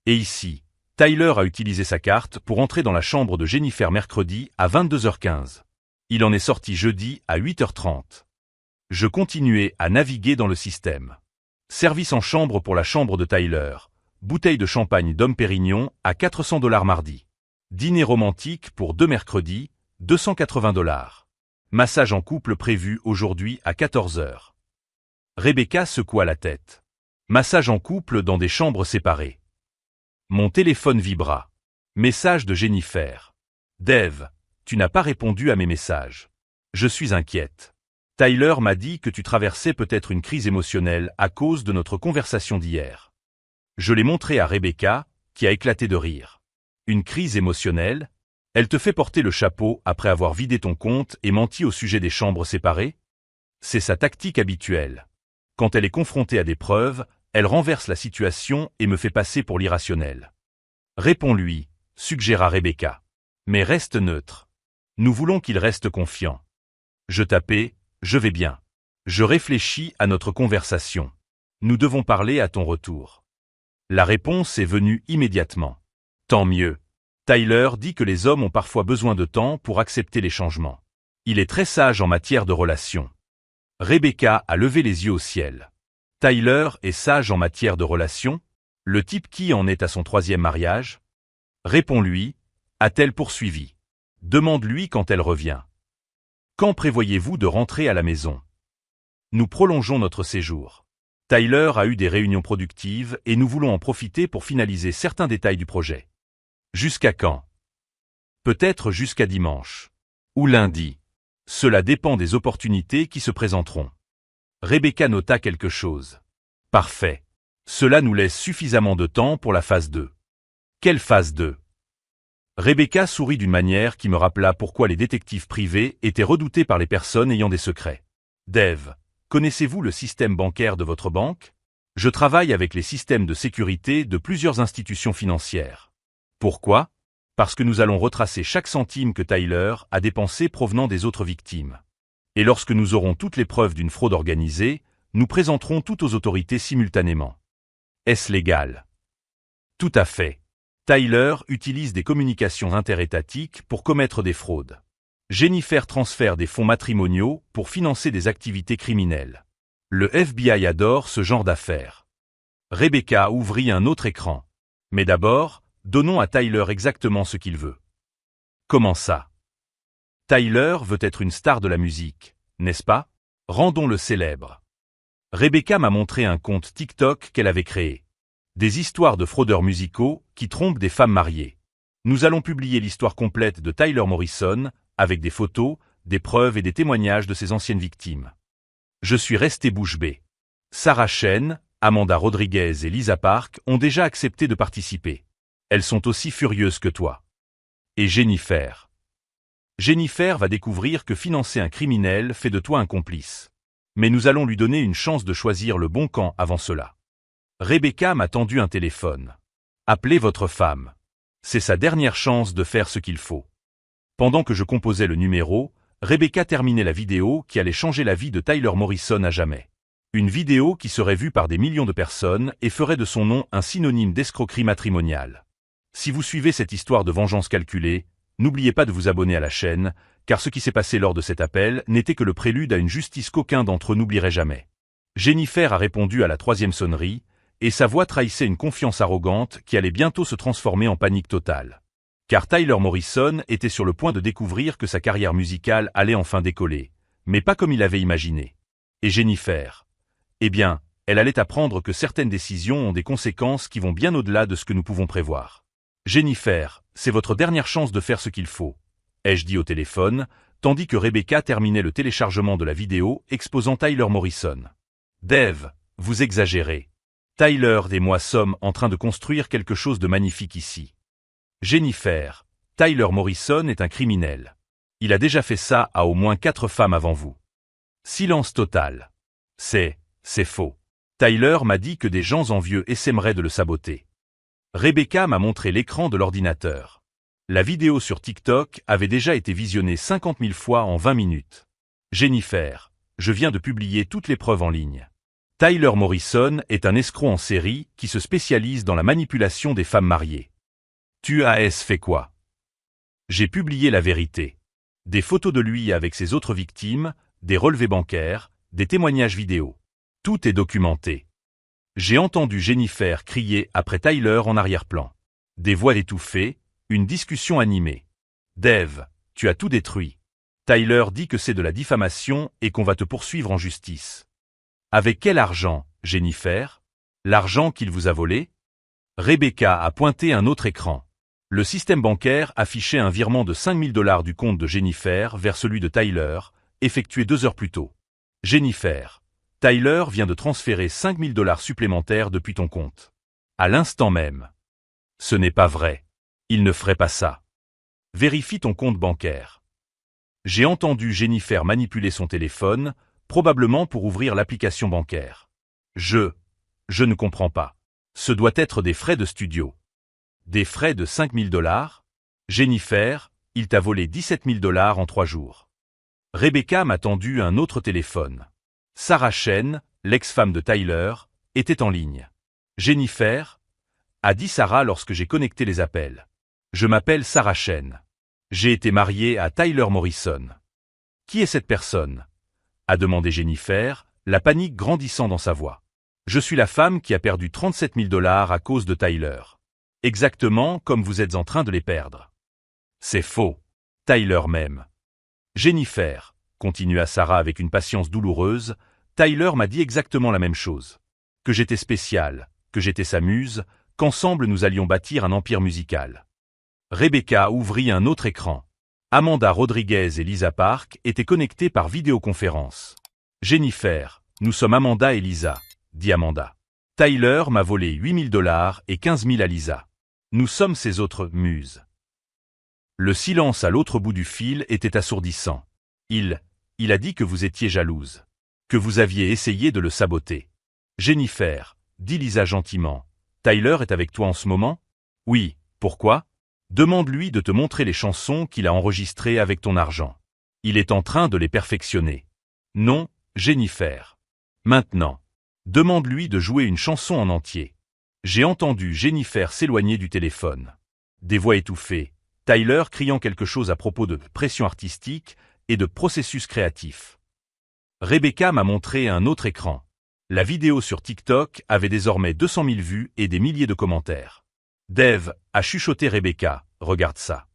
Et ici, Tyler a utilisé sa carte pour entrer dans la chambre de Jennifer mercredi à 22h15. Il en est sorti jeudi à 8h30. Je continuais à naviguer dans le système. Service en chambre pour la chambre de Tyler. Bouteille de champagne Dom Pérignon à $400 mardi. Dîner romantique pour 2 mercredis, $280. Massage en couple prévu aujourd'hui à 14h. Rebecca secoua la tête. Massage en couple dans des chambres séparées. Mon téléphone vibra. Message de Jennifer. Dave, tu n'as pas répondu à mes messages. Je suis inquiète. Tyler m'a dit que tu traversais peut-être une crise émotionnelle à cause de notre conversation d'hier. Je l'ai montré à Rebecca, qui a éclaté de rire. Une crise émotionnelle? Elle te fait porter le chapeau après avoir vidé ton compte et menti au sujet des chambres séparées? C'est sa tactique habituelle. Quand elle est confrontée à des preuves, elle renverse la situation et me fait passer pour l'irrationnel. Réponds-lui, suggéra Rebecca. Mais reste neutre. Nous voulons qu'il reste confiant. Je tapais, je vais bien. Je réfléchis à notre conversation. Nous devons parler à ton retour. La réponse est venue immédiatement. Tant mieux. Tyler dit que les hommes ont parfois besoin de temps pour accepter les changements. Il est très sage en matière de relations. Rebecca a levé les yeux au ciel. Tyler est sage en matière de relations? Le type qui en est à son 3e mariage? Réponds-lui, a-t-elle poursuivi? Demande-lui quand elle revient. Quand prévoyez-vous de rentrer à la maison? Nous prolongeons notre séjour. Tyler a eu des réunions productives et nous voulons en profiter pour finaliser certains détails du projet. Jusqu'à quand? Peut-être jusqu'à dimanche. Ou lundi. Cela dépend des opportunités qui se présenteront. Rebecca nota quelque chose. Parfait. Cela nous laisse suffisamment de temps pour la phase 2. Quelle phase 2? Rebecca sourit d'une manière qui me rappela pourquoi les détectives privés étaient redoutés par les personnes ayant des secrets. Dave, connaissez-vous le système bancaire de votre banque? Je travaille avec les systèmes de sécurité de plusieurs institutions financières. Pourquoi? Parce que nous allons retracer chaque centime que Tyler a dépensé provenant des autres victimes. Et lorsque nous aurons toutes les preuves d'une fraude organisée, nous présenterons tout aux autorités simultanément. Est-ce légal? Tout à fait. Tyler utilise des communications interétatiques pour commettre des fraudes. Jennifer transfère des fonds matrimoniaux pour financer des activités criminelles. Le FBI adore ce genre d'affaires. Rebecca ouvrit un autre écran. Mais d'abord, donnons à Tyler exactement ce qu'il veut. Comment ça? Tyler veut être une star de la musique, n'est-ce pas? Rendons-le célèbre. Rebecca m'a montré un compte TikTok qu'elle avait créé. Des histoires de fraudeurs musicaux qui trompent des femmes mariées. Nous allons publier l'histoire complète de Tyler Morrison, avec des photos, des preuves et des témoignages de ses anciennes victimes. Je suis resté bouche bée. Sarah Chen, Amanda Rodriguez et Lisa Park ont déjà accepté de participer. Elles sont aussi furieuses que toi. Et Jennifer. Jennifer va découvrir que financer un criminel fait de toi un complice. Mais nous allons lui donner une chance de choisir le bon camp avant cela. Rebecca m'a tendu un téléphone. Appelez votre femme. C'est sa dernière chance de faire ce qu'il faut. Pendant que je composais le numéro, Rebecca terminait la vidéo qui allait changer la vie de Tyler Morrison à jamais. Une vidéo qui serait vue par des millions de personnes et ferait de son nom un synonyme d'escroquerie matrimoniale. Si vous suivez cette histoire de vengeance calculée, N'oubliez pas de vous abonner à la chaîne, car ce qui s'est passé lors de cet appel n'était que le prélude à une justice qu'aucun d'entre eux n'oublierait jamais. Jennifer a répondu à la 3e sonnerie, et sa voix trahissait une confiance arrogante qui allait bientôt se transformer en panique totale. Car Tyler Morrison était sur le point de découvrir que sa carrière musicale allait enfin décoller, mais pas comme il avait imaginé. Et Jennifer? Eh bien, elle allait apprendre que certaines décisions ont des conséquences qui vont bien au-delà de ce que nous pouvons prévoir. Jennifer, c'est votre dernière chance de faire ce qu'il faut, ai-je dit au téléphone, tandis que Rebecca terminait le téléchargement de la vidéo exposant Tyler Morrison. Dave, vous exagérez. Tyler et moi sommes en train de construire quelque chose de magnifique ici. Jennifer, Tyler Morrison est un criminel. Il a déjà fait ça à au moins 4 femmes avant vous. Silence total. C'est faux. Tyler m'a dit que des gens envieux essaimeraient de le saboter. Rebecca m'a montré l'écran de l'ordinateur. La vidéo sur TikTok avait déjà été visionnée 50 000 fois en 20 minutes. Jennifer, je viens de publier toutes les preuves en ligne. Tyler Morrison est un escroc en série qui se spécialise dans la manipulation des femmes mariées. Tu as fait quoi? J'ai publié la vérité. Des photos de lui avec ses autres victimes, des relevés bancaires, des témoignages vidéo. Tout est documenté. J'ai entendu Jennifer crier après Tyler en arrière-plan. Des voix étouffées, une discussion animée. Dave, tu as tout détruit. Tyler dit que c'est de la diffamation et qu'on va te poursuivre en justice. Avec quel argent, Jennifer? L'argent qu'il vous a volé? Rebecca a pointé un autre écran. Le système bancaire affichait un virement de 5 000 $ du compte de Jennifer vers celui de Tyler, effectué 2 heures plus tôt. Jennifer, Tyler vient de transférer 5 000 $ supplémentaires depuis ton compte. À l'instant même. Ce n'est pas vrai. Il ne ferait pas ça. Vérifie ton compte bancaire. J'ai entendu Jennifer manipuler son téléphone, probablement pour ouvrir l'application bancaire. Je ne comprends pas. Ce doit être des frais de studio. Des frais de 5 000 $? Jennifer, il t'a volé 17 000 $ en 3 jours. Rebecca m'a tendu un autre téléphone. Sarah Chen, l'ex-femme de Tyler, était en ligne. Jennifer, a dit Sarah lorsque j'ai connecté les appels. Je m'appelle Sarah Chen. J'ai été mariée à Tyler Morrison. Qui est cette personne? A demandé Jennifer, la panique grandissant dans sa voix. Je suis la femme qui a perdu 37 000 $ à cause de Tyler. Exactement comme vous êtes en train de les perdre. C'est faux. Tyler même. Jennifer, continua Sarah avec une patience douloureuse, Tyler m'a dit exactement la même chose. Que j'étais spéciale, que j'étais sa muse, qu'ensemble nous allions bâtir un empire musical. Rebecca ouvrit un autre écran. Amanda Rodriguez et Lisa Park étaient connectées par vidéoconférence. Jennifer, nous sommes Amanda et Lisa, dit Amanda. Tyler m'a volé 8 000 $ et 15 000 à Lisa. Nous sommes ses autres muses. Le silence à l'autre bout du fil était assourdissant. Il a dit que vous étiez jalouse. Que vous aviez essayé de le saboter. Jennifer, dit Lisa gentiment. Tyler est avec toi en ce moment? Oui, pourquoi? Demande-lui de te montrer les chansons qu'il a enregistrées avec ton argent. Il est en train de les perfectionner. Non, Jennifer. Maintenant. Demande-lui de jouer une chanson en entier. J'ai entendu Jennifer s'éloigner du téléphone. Des voix étouffées, Tyler criant quelque chose à propos de pression artistique et de processus créatif. Rebecca m'a montré un autre écran. La vidéo sur TikTok avait désormais 200 000 vues et des milliers de commentaires. Dave, a chuchoté Rebecca, regarde ça.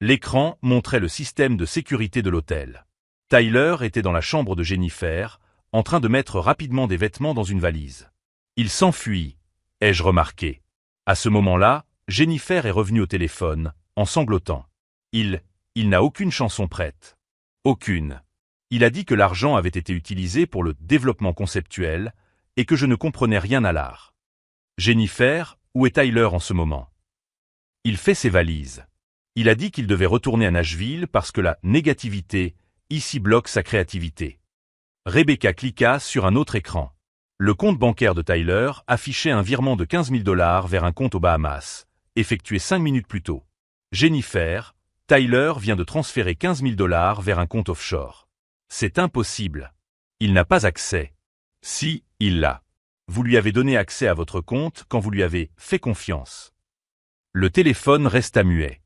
L'écran montrait le système de sécurité de l'hôtel. Tyler était dans la chambre de Jennifer, en train de mettre rapidement des vêtements dans une valise. Il s'enfuit, ai-je remarqué. À ce moment-là, Jennifer est revenue au téléphone, en sanglotant. Il n'a aucune chanson prête. Aucune. Il a dit que l'argent avait été utilisé pour le développement conceptuel et que je ne comprenais rien à l'art. Jennifer, où est Tyler en ce moment? Il fait ses valises. Il a dit qu'il devait retourner à Nashville parce que la négativité ici bloque sa créativité. Rebecca cliqua sur un autre écran. Le compte bancaire de Tyler affichait un virement de 15 000 $ vers un compte aux Bahamas, effectué 5 minutes plus tôt. Jennifer, Tyler vient de transférer 15 000 $ vers un compte offshore. C'est impossible. Il n'a pas accès. Si, il l'a. Vous lui avez donné accès à votre compte quand vous lui avez fait confiance. Le téléphone resta muet.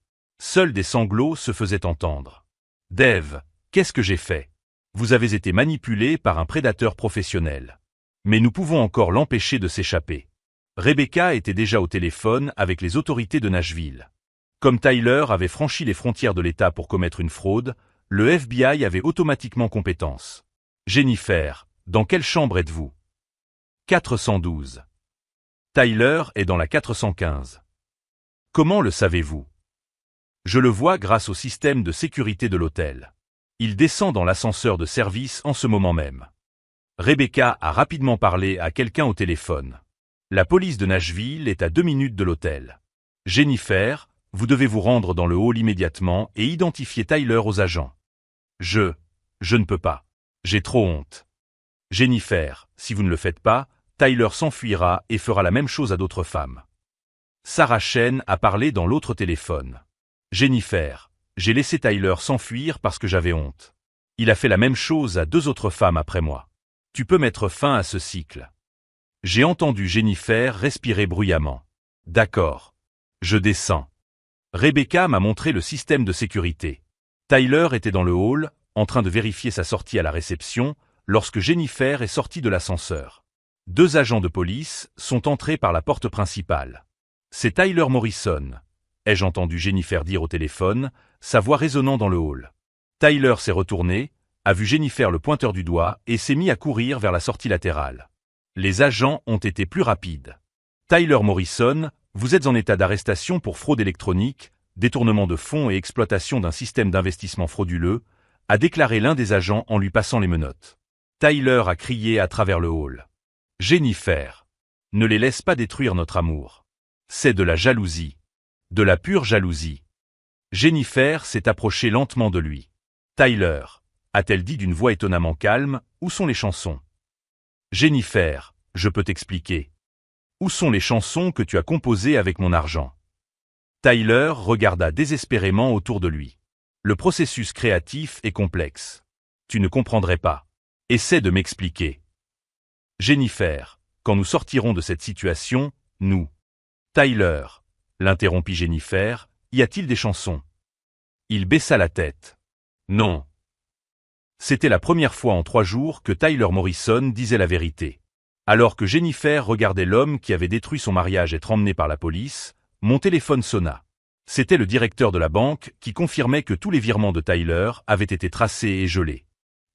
Seuls des sanglots se faisaient entendre. Dave, qu'est-ce que j'ai fait? Vous avez été manipulé par un prédateur professionnel. Mais nous pouvons encore l'empêcher de s'échapper. Rebecca était déjà au téléphone avec les autorités de Nashville. Comme Tyler avait franchi les frontières de l'État pour commettre une fraude, le FBI avait automatiquement compétence. Jennifer, dans quelle chambre êtes-vous? 412. Tyler est dans la 415. Comment le savez-vous? Je le vois grâce au système de sécurité de l'hôtel. Il descend dans l'ascenseur de service en ce moment même. Rebecca a rapidement parlé à quelqu'un au téléphone. La police de Nashville est à 2 minutes de l'hôtel. Jennifer, vous devez vous rendre dans le hall immédiatement et identifier Tyler aux agents. Je ne peux pas. J'ai trop honte. Jennifer, si vous ne le faites pas, Tyler s'enfuira et fera la même chose à d'autres femmes. Sarah Chen a parlé dans l'autre téléphone. Jennifer, j'ai laissé Tyler s'enfuir parce que j'avais honte. Il a fait la même chose à 2 autres femmes après moi. Tu peux mettre fin à ce cycle. J'ai entendu Jennifer respirer bruyamment. D'accord. Je descends. Rebecca m'a montré le système de sécurité. Tyler était dans le hall, en train de vérifier sa sortie à la réception, lorsque Jennifer est sortie de l'ascenseur. 2 agents de police sont entrés par la porte principale. C'est Tyler Morrison, ai-je entendu Jennifer dire au téléphone, sa voix résonnant dans le hall. Tyler s'est retourné, a vu Jennifer le pointeur du doigt et s'est mis à courir vers la sortie latérale. Les agents ont été plus rapides. Tyler Morrison, vous êtes en état d'arrestation pour fraude électronique, détournement de fonds et exploitation d'un système d'investissement frauduleux, a déclaré l'un des agents en lui passant les menottes. Tyler a crié à travers le hall. Jennifer, ne les laisse pas détruire notre amour. C'est de la jalousie. De la pure jalousie. Jennifer s'est approchée lentement de lui. Tyler, a-t-elle dit d'une voix étonnamment calme, où sont les chansons? Jennifer, je peux t'expliquer. Où sont les chansons que tu as composées avec mon argent? Tyler regarda désespérément autour de lui. Le processus créatif est complexe. Tu ne comprendrais pas. Essaie de m'expliquer. Jennifer, quand nous sortirons de cette situation, nous. Tyler, l'interrompit Jennifer, y a-t-il des chansons? Il baissa la tête. Non. C'était la première fois en 3 jours que Tyler Morrison disait la vérité. Alors que Jennifer regardait l'homme qui avait détruit son mariage être emmené par la police, mon téléphone sonna. C'était le directeur de la banque qui confirmait que tous les virements de Tyler avaient été tracés et gelés.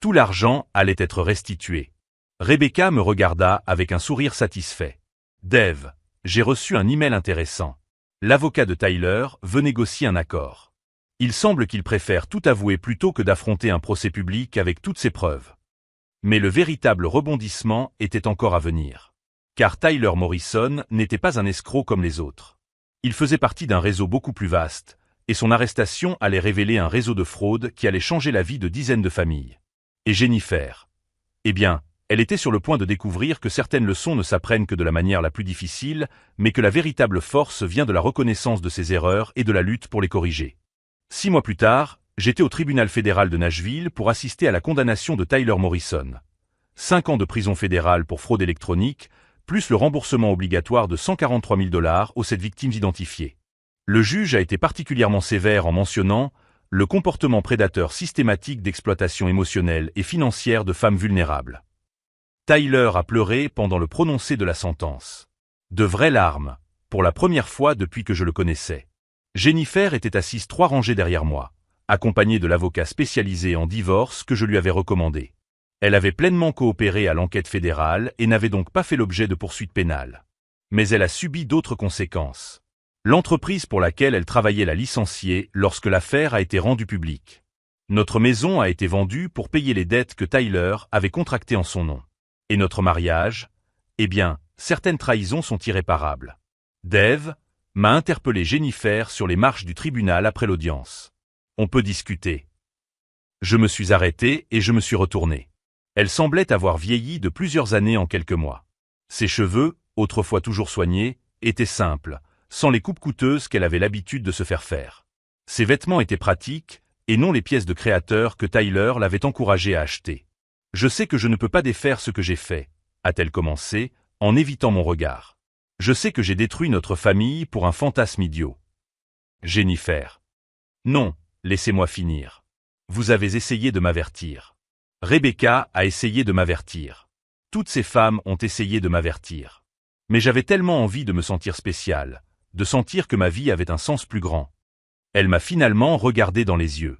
Tout l'argent allait être restitué. Rebecca me regarda avec un sourire satisfait. Dave, j'ai reçu un email intéressant. L'avocat de Tyler veut négocier un accord. Il semble qu'il préfère tout avouer plutôt que d'affronter un procès public avec toutes ses preuves. Mais le véritable rebondissement était encore à venir. Car Tyler Morrison n'était pas un escroc comme les autres. Il faisait partie d'un réseau beaucoup plus vaste, et son arrestation allait révéler un réseau de fraude qui allait changer la vie de dizaines de familles. Et Jennifer? Eh bien, elle était sur le point de découvrir que certaines leçons ne s'apprennent que de la manière la plus difficile, mais que la véritable force vient de la reconnaissance de ses erreurs et de la lutte pour les corriger. 6 mois plus tard, j'étais au tribunal fédéral de Nashville pour assister à la condamnation de Tyler Morrison. 5 ans de prison fédérale pour fraude électronique, plus le remboursement obligatoire de $143 000 aux 7 victimes identifiées. Le juge a été particulièrement sévère en mentionnant le comportement prédateur systématique d'exploitation émotionnelle et financière de femmes vulnérables. Tyler a pleuré pendant le prononcé de la sentence. De vraies larmes, pour la première fois depuis que je le connaissais. Jennifer était assise 3 rangées derrière moi, accompagnée de l'avocat spécialisé en divorce que je lui avais recommandé. Elle avait pleinement coopéré à l'enquête fédérale et n'avait donc pas fait l'objet de poursuites pénales. Mais elle a subi d'autres conséquences. L'entreprise pour laquelle elle travaillait l'a licenciée lorsque l'affaire a été rendue publique. Notre maison a été vendue pour payer les dettes que Tyler avait contractées en son nom. Et notre mariage? Eh bien, certaines trahisons sont irréparables. Dave m'a interpellé Jennifer sur les marches du tribunal après l'audience. On peut discuter. Je me suis arrêté et je me suis retourné. Elle semblait avoir vieilli de plusieurs années en quelques mois. Ses cheveux, autrefois toujours soignés, étaient simples, sans les coupes coûteuses qu'elle avait l'habitude de se faire faire. Ses vêtements étaient pratiques, et non les pièces de créateur que Tyler l'avait encouragée à acheter. Je sais que je ne peux pas défaire ce que j'ai fait, a-t-elle commencé, en évitant mon regard. Je sais que j'ai détruit notre famille pour un fantasme idiot. Jennifer. Non, laissez-moi finir. Vous avez essayé de m'avertir. Rebecca a essayé de m'avertir. Toutes ces femmes ont essayé de m'avertir. Mais j'avais tellement envie de me sentir spécial, de sentir que ma vie avait un sens plus grand. Elle m'a finalement regardé dans les yeux.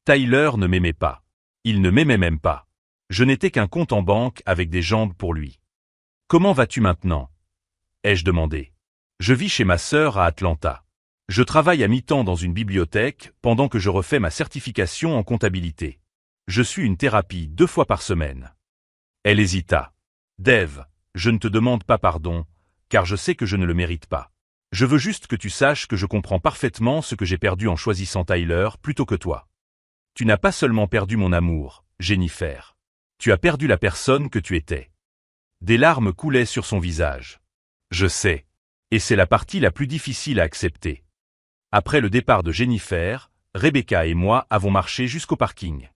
Tyler ne m'aimait pas. Il ne m'aimait même pas. Je n'étais qu'un compte en banque avec des jambes pour lui. Comment vas-tu maintenant? Ai-je demandé. Je vis chez ma sœur à Atlanta. Je travaille à mi-temps dans une bibliothèque pendant que je refais ma certification en comptabilité. Je suis une thérapie 2 fois par semaine. Elle hésita. Dave, je ne te demande pas pardon, car je sais que je ne le mérite pas. Je veux juste que tu saches que je comprends parfaitement ce que j'ai perdu en choisissant Tyler plutôt que toi. Tu n'as pas seulement perdu mon amour, Jennifer. Tu as perdu la personne que tu étais. Des larmes coulaient sur son visage. Je sais. Et c'est la partie la plus difficile à accepter. Après le départ de Jennifer, Rebecca et moi avons marché jusqu'au parking.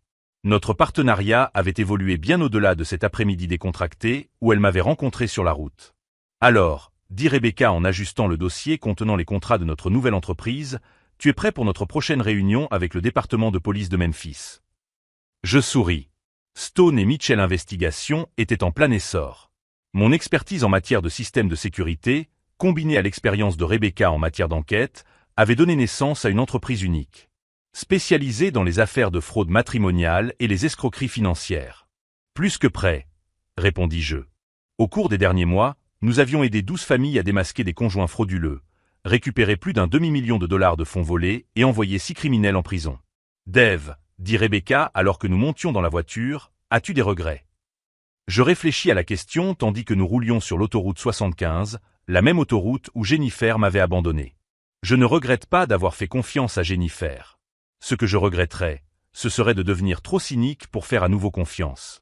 Notre partenariat avait évolué bien au-delà de cet après-midi décontracté où elle m'avait rencontré sur la route. Alors, dit Rebecca en ajustant le dossier contenant les contrats de notre nouvelle entreprise, tu es prêt pour notre prochaine réunion avec le département de police de Memphis. Je souris. Stone et Mitchell Investigation étaient en plein essor. Mon expertise en matière de système de sécurité, combinée à l'expérience de Rebecca en matière d'enquête, avait donné naissance à une entreprise unique, spécialisée dans les affaires de fraude matrimoniale et les escroqueries financières. Plus que prêt, répondis-je. Au cours des derniers mois, nous avions aidé 12 familles à démasquer des conjoints frauduleux, récupéré plus d'un demi-million de dollars de fonds volés et envoyé 6 criminels en prison. Dave, dit Rebecca alors que nous montions dans la voiture, as-tu des regrets? Je réfléchis à la question tandis que nous roulions sur l'autoroute 75, la même autoroute où Jennifer m'avait abandonné. Je ne regrette pas d'avoir fait confiance à Jennifer. Ce que je regretterais, ce serait de devenir trop cynique pour faire à nouveau confiance.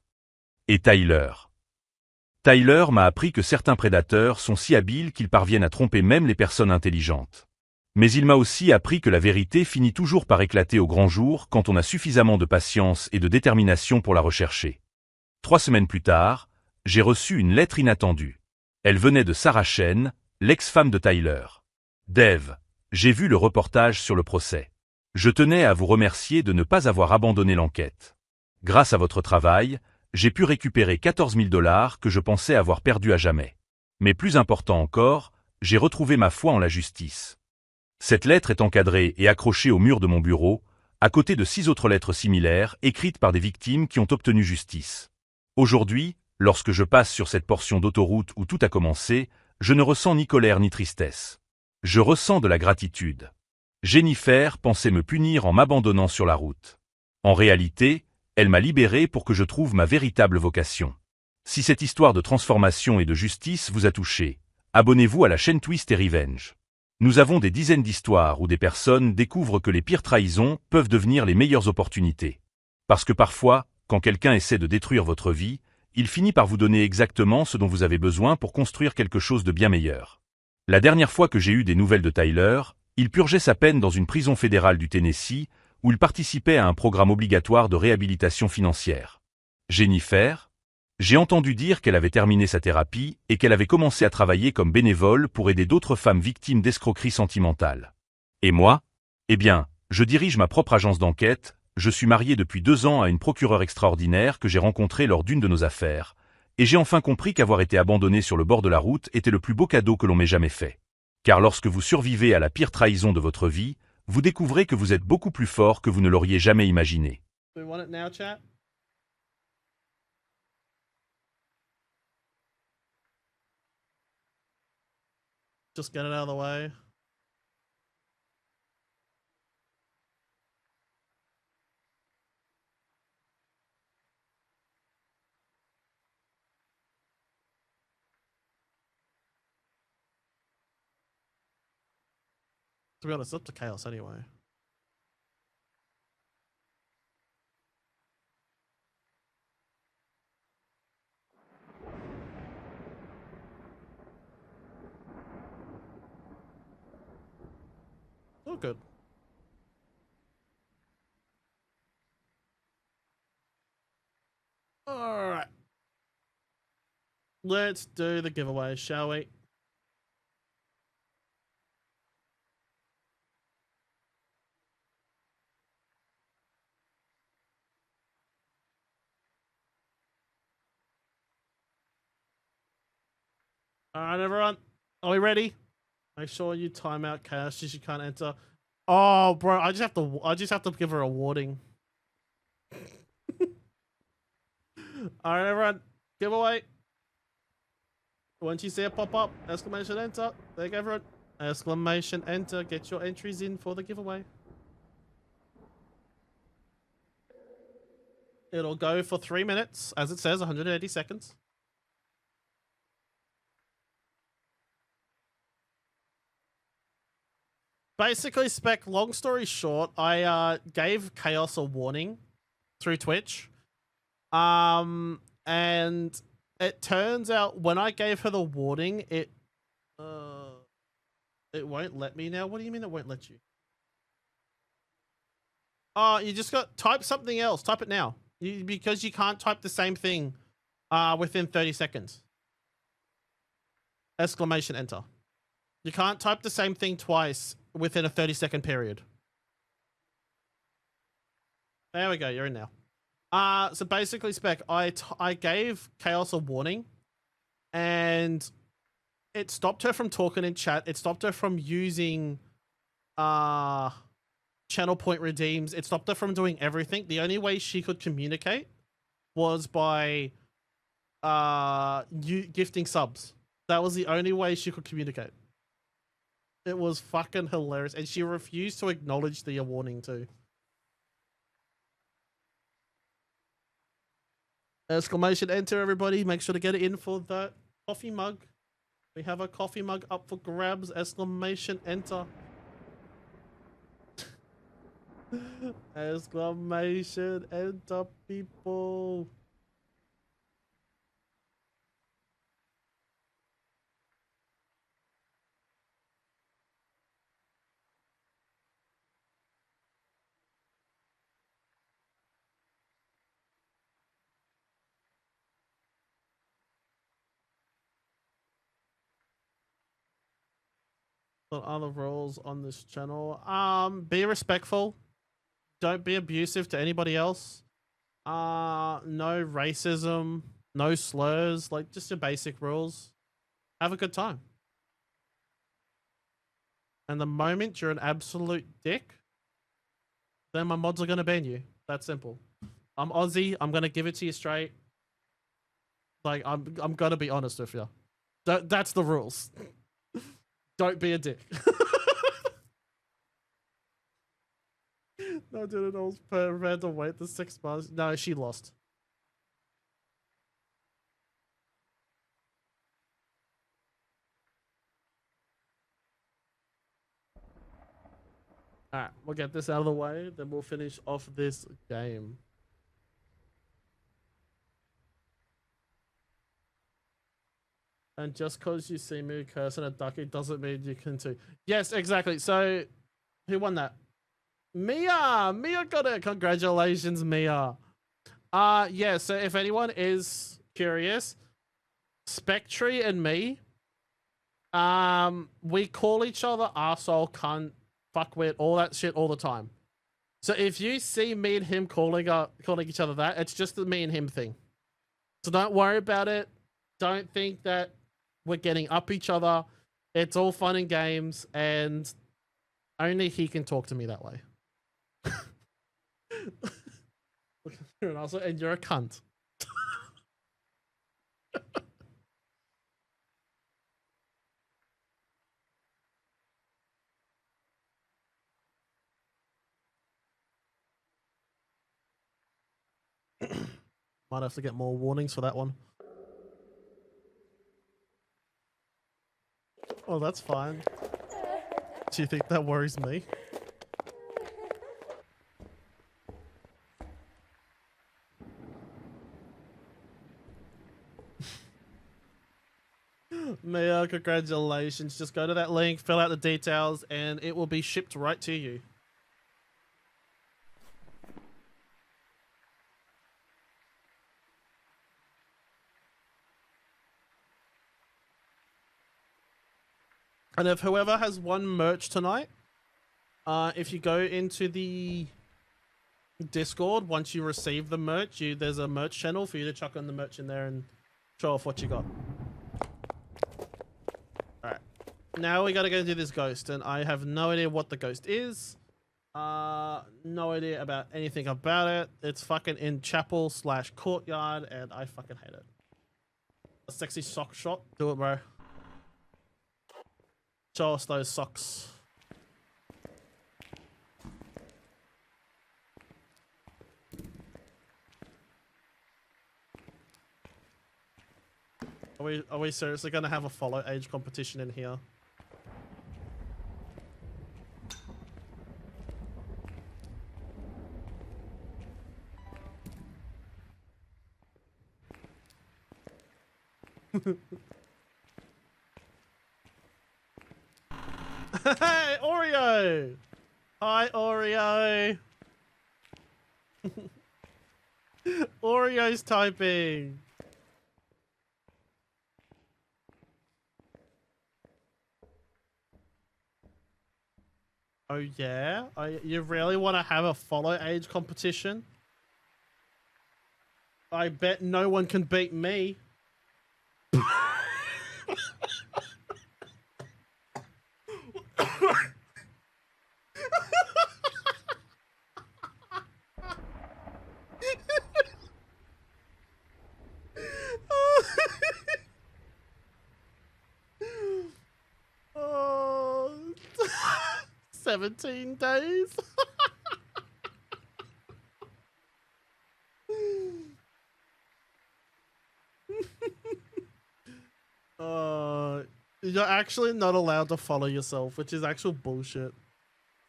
Et Tyler. Tyler m'a appris que certains prédateurs sont si habiles qu'ils parviennent à tromper même les personnes intelligentes. Mais il m'a aussi appris que la vérité finit toujours par éclater au grand jour quand on a suffisamment de patience et de détermination pour la rechercher. 3 semaines plus tard, j'ai reçu une lettre inattendue. Elle venait de Sarah Chen, l'ex-femme de Tyler. Dave, j'ai vu le reportage sur le procès. Je tenais à vous remercier de ne pas avoir abandonné l'enquête. Grâce à votre travail, j'ai pu récupérer 14 000 $ que je pensais avoir perdus à jamais. Mais plus important encore, j'ai retrouvé ma foi en la justice. Cette lettre est encadrée et accrochée au mur de mon bureau, à côté de 6 autres lettres similaires écrites par des victimes qui ont obtenu justice. Aujourd'hui, lorsque je passe sur cette portion d'autoroute où tout a commencé, je ne ressens ni colère ni tristesse. Je ressens de la gratitude. Jennifer pensait me punir en m'abandonnant sur la route. En réalité, elle m'a libéré pour que je trouve ma véritable vocation. Si cette histoire de transformation et de justice vous a touché, abonnez-vous à la chaîne Twist et Revenge. Nous avons des dizaines d'histoires où des personnes découvrent que les pires trahisons peuvent devenir les meilleures opportunités. Parce que parfois, quand quelqu'un essaie de détruire votre vie, il finit par vous donner exactement ce dont vous avez besoin pour construire quelque chose de bien meilleur. La dernière fois que j'ai eu des nouvelles de Tyler, il purgeait sa peine dans une prison fédérale du Tennessee, où il participait à un programme obligatoire de réhabilitation financière. Jennifer? J'ai entendu dire qu'elle avait terminé sa thérapie et qu'elle avait commencé à travailler comme bénévole pour aider d'autres femmes victimes d'escroqueries sentimentales. Et moi? Eh bien, je dirige ma propre agence d'enquête, je suis marié depuis 2 ans à une procureure extraordinaire que j'ai rencontrée lors d'une de nos affaires, et j'ai enfin compris qu'avoir été abandonné sur le bord de la route était le plus beau cadeau que l'on m'ait jamais fait. Car lorsque vous survivez à la pire trahison de votre vie, vous découvrez que vous êtes beaucoup plus fort que vous ne l'auriez jamais imaginé. Do we want it now, chat? Just get it out of the way. To be honest, it's up to chaos anyway. Oh, good. Alright. Let's do the giveaway, shall we? All right, everyone. Are we ready? Make sure you time out Chaos. She can't enter. Oh, bro, I just have to give her a warning. All right, everyone. Giveaway. Once you see it pop up, exclamation enter. There you go, everyone. Exclamation enter. Get your entries in for the giveaway. It'll go for 3 minutes, as it says, 180 seconds. Basically, Spec, long story short, I gave Chaos a warning through Twitch. And it turns out when I gave her the warning, it won't let me now. What do you mean it won't let you? Oh, you just got type something else. Type it now. Because you can't type the same thing within 30 seconds. Exclamation enter. You can't type the same thing twice within a 30-second period. There we go. You're in now. So basically, Spec, I gave Chaos a warning, and it stopped her from talking in chat. It stopped her from using channel point redeems. It stopped her from doing everything. The only way she could communicate was by you gifting subs. That was the only way she could communicate. It was fucking hilarious, and she refused to acknowledge the warning too. Exclamation enter, everybody. Make sure to get it in for that coffee mug. We have a coffee mug up for grabs. Exclamation enter. Exclamation enter, people. What other rules on this channel? Be respectful. Don't be abusive to anybody else. No racism, no slurs, like just your basic rules. Have a good time. And the moment you're an absolute dick, then my mods are gonna ban you. That's simple. I'm Aussie. I'm gonna give it to you straight. Like I'm gonna be honest with you. That's the rules. Don't be a dick. No, dude, it was prepared to wait the 6 months. No, she lost. Alright, we'll get this out of the way, then we'll finish off this game. And just because you see me cursing a ducky doesn't mean you can too. Yes, exactly. So, who won that? Mia! Mia got it! Congratulations, Mia. Yeah, so if anyone is curious, Spectre and me, we call each other arsehole, cunt, fuckwit, all that shit all the time. So if you see me and him calling each other that, it's just the me and him thing. So don't worry about it. Don't think that we're getting up each other. It's all fun and games, and only he can talk to me that way. And you're a cunt. Might have to get more warnings for that one. Oh, that's fine. Do you think that worries me? Mia, congratulations. Just go to that link, fill out the details, and it will be shipped right to you. And if whoever has won merch tonight, if you go into the Discord, once you receive the merch, there's a merch channel for you to chuck on the merch in there and show off what you got. Now we gotta go do this ghost, and I have no idea what the ghost is. No idea about anything about it. It's fucking in chapel / courtyard, and I fucking hate it. A sexy sock shot. Do it, bro. Show us those socks. Are we seriously gonna have a follow age competition in here? Hey, Oreo! Hi, Oreo! Oreo's typing! Oh yeah? You really want to have a follow age competition? I bet no one can beat me. 17 days. You're actually not allowed to follow yourself, which is actual bullshit.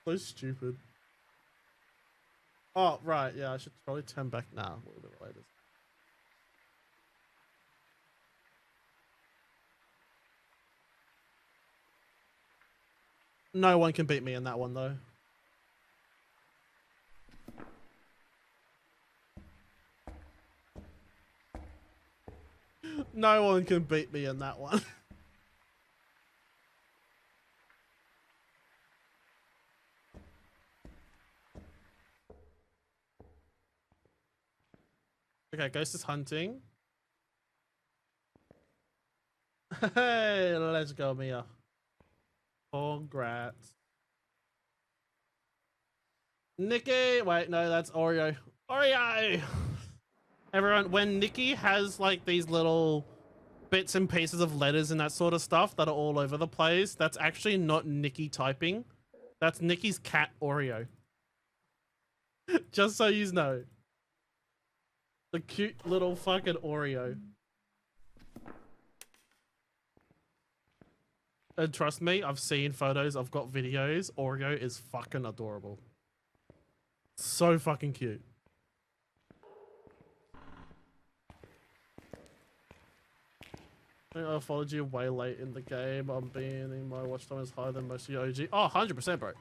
So stupid. Oh, right. Yeah, I should probably turn back now. A little bit later. No one can beat me in that one, though. No one can beat me in that one. Okay, Ghost is hunting. Hey, let's go, Mia. Congrats. Nikki! Wait, no, that's Oreo. Oreo! Everyone, when Nikki has like these little bits and pieces of letters and that sort of stuff that are all over the place, that's actually not Nikki typing. That's Nikki's cat, Oreo. Just so you know. The cute little fucking Oreo. And trust me, I've seen photos, I've got videos. Oreo is fucking adorable. So fucking cute. I followed you way late in the game. I'm being in my watch time is higher than most of your OG. Oh, 100%, bro.